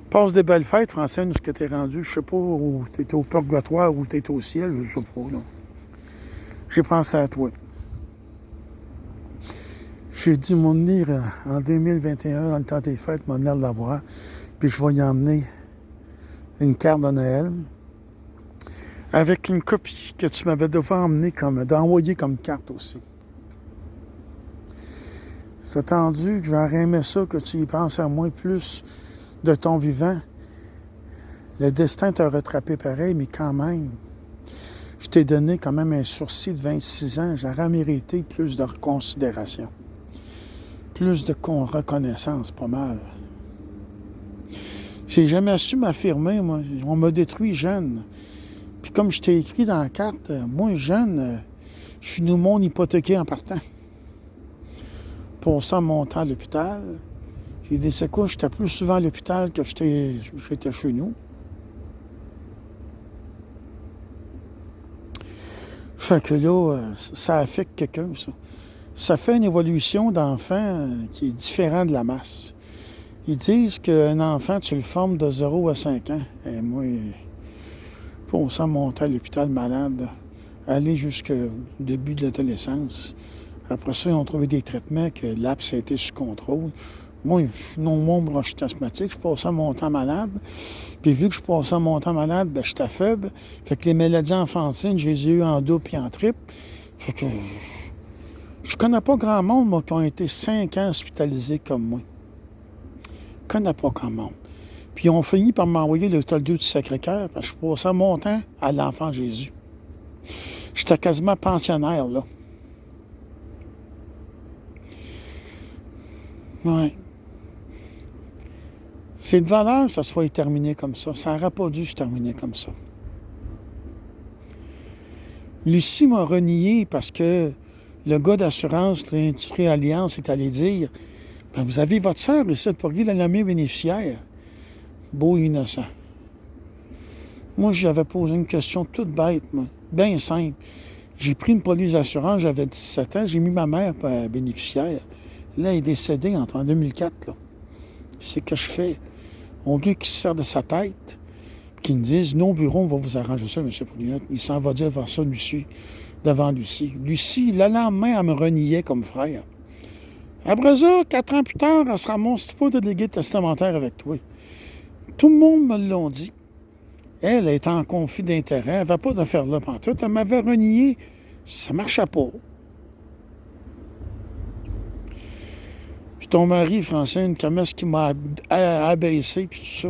Passe des belles fêtes, Francine, où est-ce que t'es rendu? Je sais pas où t'es au purgatoire ou t'es au ciel, je sais pas, là. J'ai pensé à toi. J'ai dit, mon venir en 2021, dans le temps des fêtes, m'en venir la voir, puis je vais y emmener une carte de Noël avec une copie que tu m'avais d'envoyer comme carte aussi. C'est tendu que j'aurais aimé ça, que tu y penses à moi plus de ton vivant. Le destin t'a rattrapé pareil, mais quand même, je t'ai donné quand même un sursis de 26 ans. J'aurais mérité plus de reconsidération, plus de reconnaissance, pas mal. J'ai jamais su m'affirmer, moi. On m'a détruit jeune. Puis comme je t'ai écrit dans la carte, moi, jeune, je suis nous monde hypothéqué en partant. Pour ça, mon temps à l'hôpital. J'ai dit, c'est quoi, j'étais plus souvent à l'hôpital que j'étais chez nous. Fait que là, ça affecte quelqu'un, ça. Ça fait une évolution d'enfant qui est différente de la masse. Ils disent qu'un enfant, tu le formes de 0 à 5 ans. Et moi, pour ça, monter à l'hôpital malade, aller jusqu'au début de l'adolescence. Après ça, ils ont trouvé des traitements que l'APS a été sous contrôle. Moi, je suis non bronchite asthmatique, je passais mon temps malade. Puis vu que je passais mon temps malade, ben, j'étais faible. Fait que les maladies enfantines, je les ai eues en double et en triple. Fait que je connais pas grand monde, moi, qui ont été 5 ans hospitalisés comme moi. Je connais pas grand monde. Puis ils ont fini par m'envoyer à l'hôtel 2 du Sacré-Cœur, parce que je passais mon temps à l'Enfant Jésus. J'étais quasiment pensionnaire, là. Ouais. C'est de valeur que ça soit terminé comme ça. Ça n'aurait pas dû se terminer comme ça. Lucie m'a renié parce que le gars d'assurance, l'Industrie Alliance, est allé dire ben, vous avez votre sœur ici, pourriez la nommer bénéficiaire. Beau innocent. Moi, j'avais posé une question toute bête, moi, bien simple. J'ai pris une police d'assurance, j'avais 17 ans, j'ai mis ma mère bénéficiaire. Là, elle est décédée en 2004. Là. C'est ce que je fais. Au lieu qu'il se sert de sa tête, qu'il me dise, nos bureaux, on va vous arranger ça, M. Pouliot. Il s'en va dire devant ça, devant Lucie. Lucie, le lendemain, elle me reniait comme frère. Après ça, 4 ans plus tard, elle se ramasse pas de délégué testamentaire avec toi. Tout le monde me l'a dit. Elle est en conflit d'intérêt, elle n'avait pas d'affaires là pantoute. Elle m'avait renié, ça ne marchait pas. Puis ton mari, Francine, comment est-ce qu'il m'a abaissé, puis tout ça.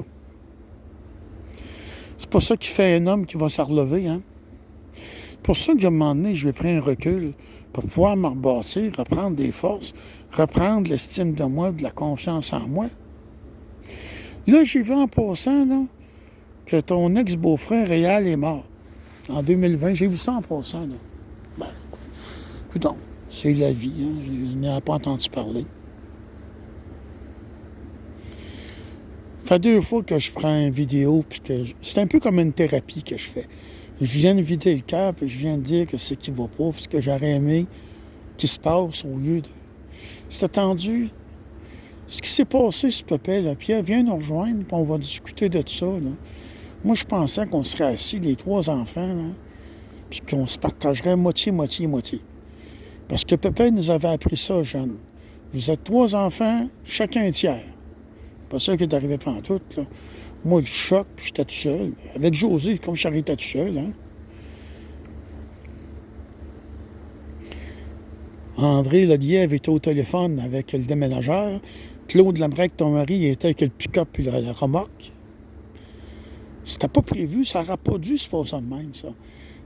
C'est pas ça qui fait un homme qui va se relever, hein. C'est pour ça que, à un moment donné, je vais prendre un recul pour pouvoir me rebâtir, reprendre des forces, reprendre l'estime de moi, de la confiance en moi. Là, j'ai vu en passant, là, que ton ex-beau-frère réel est mort. En 2020, j'ai vu ça en passant, là. Ben, écoute, c'est la vie, hein. Je n'en ai pas entendu parler. Ça fait 2 fois que je prends une vidéo, puis que c'est un peu comme une thérapie que je fais. Je viens de vider le cœur, puis je viens de dire que c'est qui va pas, puis ce que j'aurais aimé qu'il se passe au lieu de... C'est attendu. Ce qui s'est passé, ce peuple là, Pierre, viens nous rejoindre, puis on va discuter de ça, là. Moi, je pensais qu'on serait assis, les 3 enfants, là, puis qu'on se partagerait moitié. Parce que Pépé nous avait appris ça, jeune. Vous êtes 3 enfants, chacun un tiers. Pas ça qui est arrivé pantoute, là. Moi, le choc, puis j'étais tout seul. Avec José, comme je j'étais tout seul, hein. André Lelièvre était au téléphone avec le déménageur. Claude Labrec, ton mari, était avec le pick-up et la remorque. C'était pas prévu, ça n'aurait pas dû se passer de même, ça.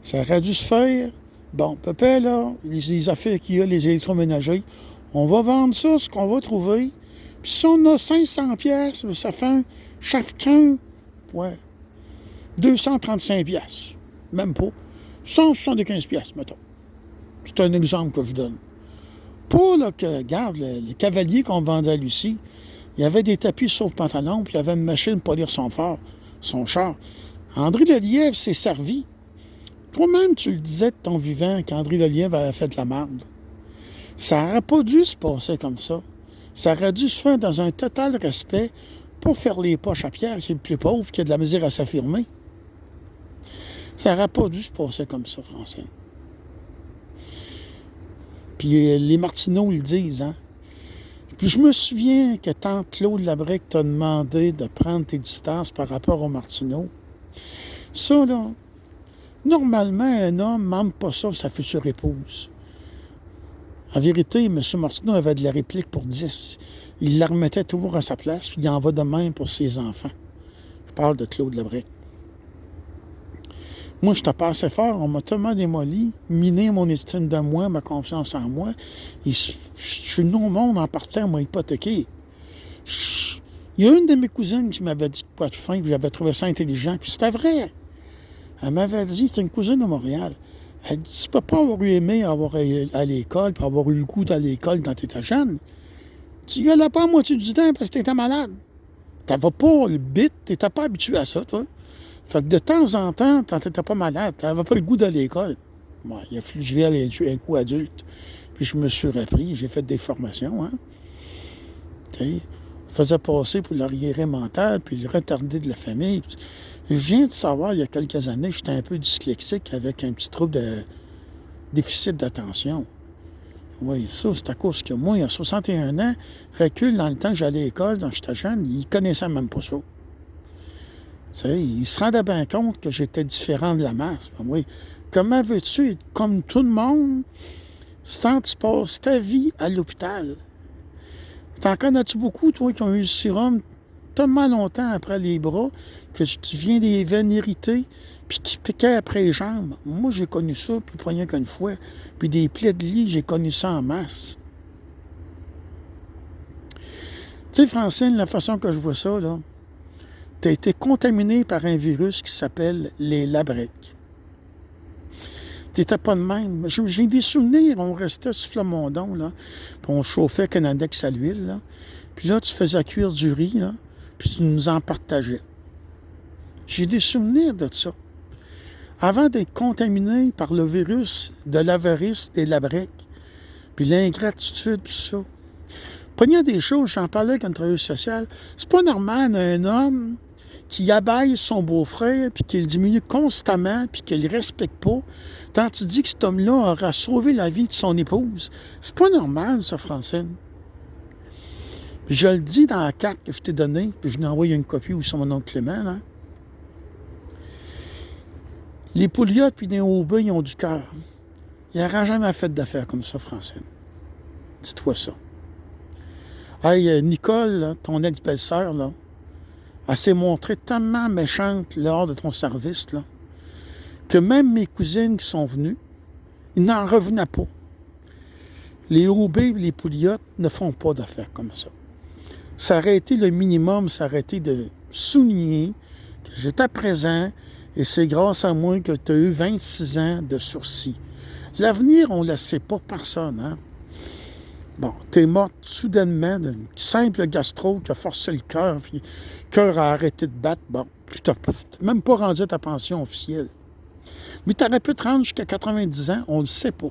Ça aurait dû se faire. Bon, Pépé, là, les affaires qu'il y a, les électroménagers, on va vendre ça, ce qu'on va trouver. Puis si on a 500 pièces, ça fait chacun, 235 pièces. Même pas. 175 pièces, mettons. C'est un exemple que je donne. Pas, là, que, regarde, les cavaliers qu'on vendait à Lucie, il y avait des tapis sauf pantalon, puis il y avait une machine pour lire son char. André Lelièvre s'est servi. Toi-même, tu le disais de ton vivant qu'André Lelièvre avait fait de la merde. Ça n'aurait pas dû se passer comme ça. Ça aurait dû se faire dans un total respect pas faire les poches à Pierre, qui est le plus pauvre, qui a de la misère à s'affirmer. Ça n'aurait pas dû se passer comme ça, Francine. Puis les Martineaux le disent, hein. Puis je me souviens que tante Claude Labrec t'a demandé de prendre tes distances par rapport aux Martineaux. Ça, là, normalement, un homme n'aime pas ça sa future épouse. En vérité, M. Martineau avait de la réplique pour 10. Il la remettait toujours à sa place, puis il en va de même pour ses enfants. Je parle de Claude Labrec. Moi, je t'ai pas assez fort, on m'a tellement démoli, miné mon estime de moi, ma confiance en moi. Et je suis venu au monde en partant, m'a hypothéqué. Il y a une de mes cousines qui m'avait dit quoi de fin, puis j'avais trouvé ça intelligent, puis c'était vrai. Elle m'avait dit, c'est une cousine de Montréal. Elle dit, tu peux pas avoir eu aimé avoir à l'école, puis avoir eu le goût d'aller à l'école quand tu étais jeune. Tu y allais pas à moitié du temps parce que tu étais malade. Tu n'avais pas le bit, tu n'étais pas habitué à ça, toi. Fait que de temps en temps, quand tu n'étais pas malade, tu n'avais pas le goût d'aller à l'école. Bon, il a fallu que je vienne un coup adulte. Puis je me suis repris, j'ai fait des formations, hein. Okay. Je faisais passer pour l'arriéré mental, puis le retardé de la famille. Je viens de savoir, il y a quelques années, j'étais un peu dyslexique avec un petit trouble de déficit d'attention. Oui, ça, c'est à cause que moi, il y a 61 ans, recule dans le temps que j'allais à l'école, quand j'étais jeune, il ne connaissait même pas ça. Tu sais, il se rendait bien compte que j'étais différent de la masse. Ben oui. Comment veux-tu être comme tout le monde sans que tu passes ta vie à l'hôpital? T'en connais-tu beaucoup, toi, qui ont eu le sérum tellement longtemps après les bras que tu viens des veines irritées puis qui piquaient après les jambes? Moi, j'ai connu ça, puis pas rien qu'une fois. Puis des plaies de lit, j'ai connu ça en masse. Tu sais, Francine, la façon que je vois ça, là, tu as été contaminé par un virus qui s'appelle les Labrec. Tu n'étais pas de même. J'ai des souvenirs, on restait sur Plamondon, là, puis on chauffait Canadex à l'huile, là. Puis là, tu faisais cuire du riz, là, puis tu nous en partageais. J'ai des souvenirs de ça. Avant d'être contaminé par le virus de l'avarice des Labrec, puis l'ingratitude, puis ça. Pas bien des choses, j'en parlais avec un travailleur social. C'est pas normal d'un homme qui abaisse son beau-frère, puis qu'il diminue constamment, puis qu'il ne le respecte pas, tant tu dis que cet homme-là aura sauvé la vie de son épouse. C'est pas normal, ça, Francine. Puis je le dis dans la carte que je t'ai donnée, puis je lui ai envoyé une copie où c'est mon oncle Clément, là. Les Pouliottes puis les Aubin, ils ont du cœur. Ils n'auraient jamais fait d'affaires comme ça, Francine. Dis-toi ça. Hey, Nicole, là, ton ex-belle-sœur, là, elle s'est montrée tellement méchante lors de ton service, là, que même mes cousines qui sont venues, ils n'en revenaient pas. Les Aubé et les Pouliottes ne font pas d'affaires comme ça. Ça aurait été le minimum, ça aurait été de souligner que j'étais présent et c'est grâce à moi que tu as eu 26 ans de sursis. L'avenir, on ne le sait pas personne, hein? Bon, t'es morte soudainement d'une simple gastro qui a forcé le cœur, puis le cœur a arrêté de battre. Bon, tu n'as même pas rendu à ta pension officielle. Mais tu aurais pu te rendre jusqu'à 90 ans, on ne le sait pas.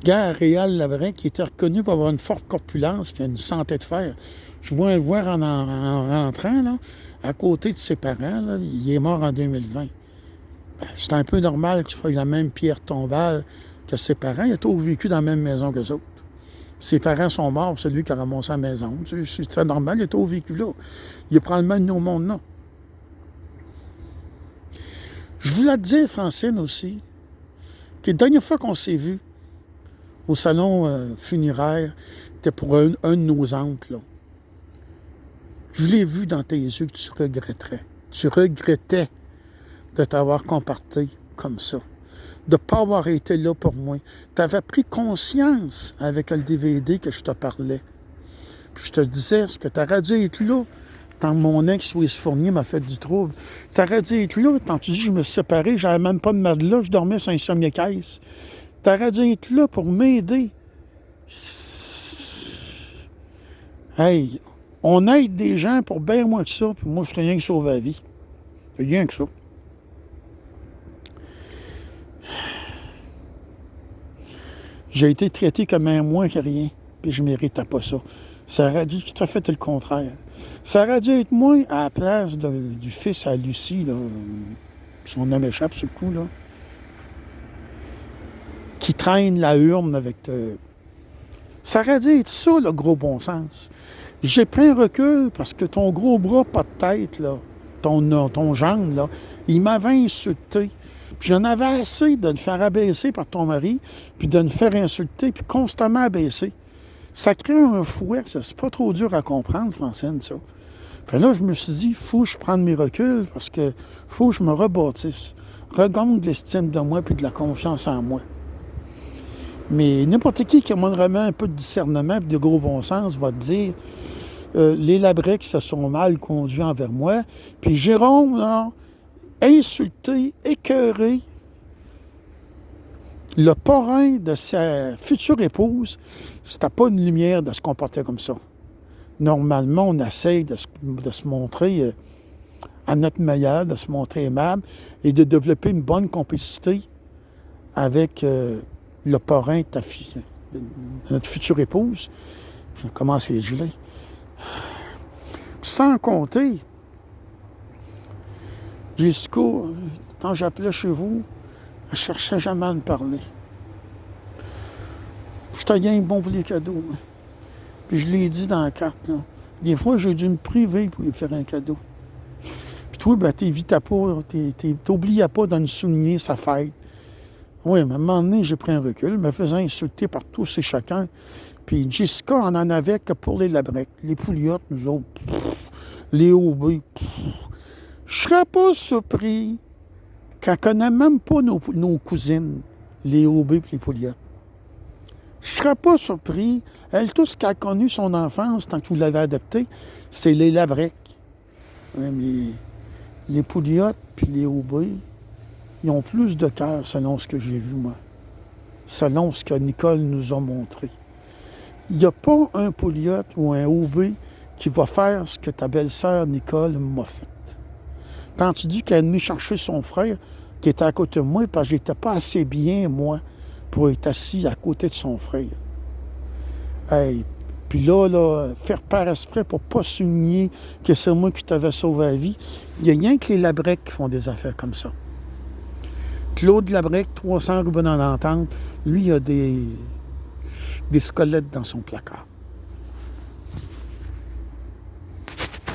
Gare Réal Labrec, qui était reconnu pour avoir une forte corpulence et une santé de fer. Je vois le voir en rentrant, là, à côté de ses parents. Là, il est mort en 2020. Ben, c'est un peu normal qu'il fasse la même pierre tombale que ses parents. Il a toujours vécu dans la même maison que les autres. Ses parents sont morts, c'est lui qui a ramassé la maison. C'est très normal, il a toujours vécu là. Il a probablement venu au monde là. Je voulais te dire, Francine, aussi, que la dernière fois qu'on s'est vu au salon funéraire, c'était pour un de nos oncles, là. Je l'ai vu dans tes yeux que tu regretterais. Tu regrettais de t'avoir comporté comme ça, de ne pas avoir été là pour moi. Tu avais pris conscience avec le DVD que je te parlais. Puis je te disais, ce que tu aurais dû être là quand mon ex Louise Fournier m'a fait du trouble. Tu aurais dû être là quand tu dis que je me suis séparé, j'avais même pas de matelas, je dormais sur un sommier-caisse. Tu aurais dû être là pour m'aider. Hey, on aide des gens pour bien moins que ça, puis moi, je suis rien que sauver la vie. C'est rien que ça. J'ai été traité comme un moins que rien, puis je ne méritais pas ça. Ça aurait dû tout à fait le contraire. Ça aurait dû être moi à la place du fils à Lucie, là, son nom m'échappe ce coup, là, qui traîne la urne avec... Ça aurait dû être ça, le gros bon sens. J'ai pris un recul parce que ton gros bras, pas de tête, là, ton jambe, là, il m'avait insulté. Puis j'en avais assez de le faire abaisser par ton mari, puis de me faire insulter, puis constamment abaisser. Ça crée un fouet, ça. C'est pas trop dur à comprendre, Francine, ça. Fait là, je me suis dit, faut que je prenne mes reculs parce que faut que je me rebâtisse. Regagne de l'estime de moi puis de la confiance en moi. Mais n'importe qui a vraiment un peu de discernement et de gros bon sens va te dire les Labrex se sont mal conduits envers moi. Puis Jérôme, là, insulté, écœuré, le parrain de sa future épouse, c'était pas une lumière de se comporter comme ça. Normalement, on essaye de se montrer à notre meilleur, de se montrer aimable et de développer une bonne complicité avec le parrain de ta fille, de notre future épouse. Je commence à les geler. Sans compter, Jessica, quand j'appelais chez vous, elle cherchait jamais à me parler. J'étais bien bon pour les cadeaux. Moi. Puis je l'ai dit dans la carte. Là. Des fois, j'ai dû me priver pour lui faire un cadeau. Puis toi, ben, t'oubliais pas de nous souligner sa fête. Oui, mais à un moment donné, j'ai pris un recul, me faisant insulter par tous et chacun. Puis Jessica en avait que pour les Labrec. Les Pouliottes, nous autres, les OB. Je serais pas surpris qu'elle connaît même pas nos cousines, les OB et les Pouliottes. Je serais pas surpris. Elle, tout ce qu'elle a connu son enfance, tant que vous l'avez adopté, c'est les Labrec. Oui, mais les Pouliottes puis les OB, ils ont plus de cœur selon ce que j'ai vu, moi. Selon ce que Nicole nous a montré. Il n'y a pas un Pouliotte ou un OB qui va faire ce que ta belle-sœur Nicole m'a fait. Quand tu dis qu'elle est venue chercher son frère qui était à côté de moi, parce que j'étais pas assez bien, moi, pour être assis à côté de son frère. Hey, puis là, faire par esprit pour pas souligner que c'est moi qui t'avais sauvé la vie, il n'y a rien que les Labrec qui font des affaires comme ça. Claude Labrec, 300 rue Bonne-Entente, lui, il a des squelettes dans son placard.